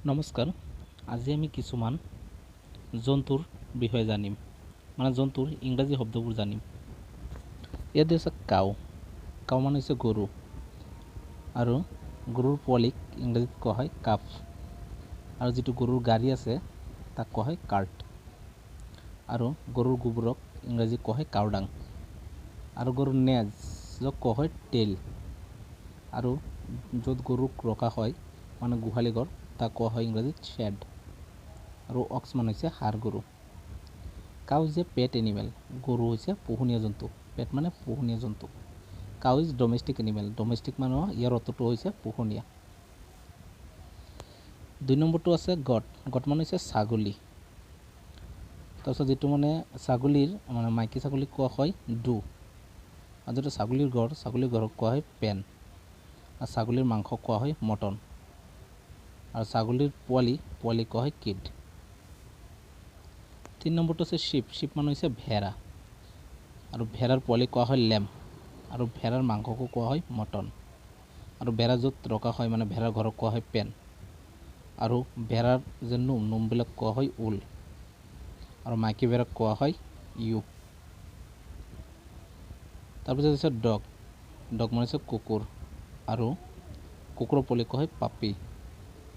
নমস্কাৰ। আজি আমি কিছুমান জন্তুৰ বিষয়ে জানিম, মানে জন্তুৰ ইংৰাজী শব্দবোৰ জানিম। ইয়াত হৈছে কাউ। কাউ মানে হৈছে গৰু, আৰু গৰুৰ পোৱালিক ইংৰাজীত কোৱা হয় কাফ, আৰু যিটো গৰুৰ গাড়ী আছে তাক কোৱা হয় কাৰ্ট, আৰু গৰুৰ গোবৰক ইংৰাজীত কোৱা হয় কাউডাং, আৰু গৰুৰ নেজক কোৱা হয় টেইল, আৰু য'ত গৰুক ৰখা হয় মানে গোহালি ঘৰ তাক কোৱা হয় ইংৰাজীত শ্বেড, আৰু অক্স মানে হৈছে ষাঁড় গৰু। Cow is a pet animal. গৰু হৈছে পোহনীয়া জন্তু। পেট মানে পোহনীয়া জন্তু। Cow is domestic animal. Domestic মানে ইয়াৰ অৰ্থটো হৈছে পোহনীয়া। 2 নম্বৰটো আছে গট। গট মানে হৈছে ছাগলী। তাৰপিছত যিটো মানে ছাগলীৰ মানে মাইকী ছাগলীক কোৱা হয় ডু, আৰু যিটো ছাগলীৰ ঘৰক কোৱা হয় পেন, আৰু ছাগলীৰ মাংসক কোৱা হয় মটন, আৰু ছাগলীৰ পোৱালি কোৱা হয় কিড। 3 নম্বৰটো আছে শিপ। শিপ মানে হৈছে ভেড়া, আৰু ভেড়াৰ পোৱালি কোৱা হয় লেম, আৰু ভেড়াৰ মাংসকো কোৱা হয় মটন, আৰু ভেড়া য'ত ৰখা হয় মানে ভেড়াৰ ঘৰক কোৱা হয় পেন, আৰু ভেড়াৰ যে নোমবিলাক কোৱা হয় উল, আৰু মাইকী ভেড়াক কোৱা হয় ইউ। তাৰপিছত হৈছে ডগ। ডগ মানে হৈছে কুকুৰ, আৰু কুকুৰৰ পোৱালি কোৱা হয় পাপি,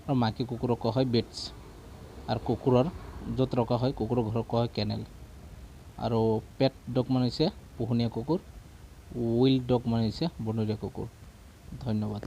আৰু মাইকী কুকুৰক কোৱা হয় বিটছ, আৰু কুকুৰৰ য'ত ৰখা হয় কুকুৰৰ ঘৰক কোৱা হয় কেনেল, আৰু পেট ডগ মানে হৈছে পোহনীয়া কুকুৰ, উইল্ড ডগ মানে হৈছে বনৰীয়া কুকুৰ। ধন্যবাদ।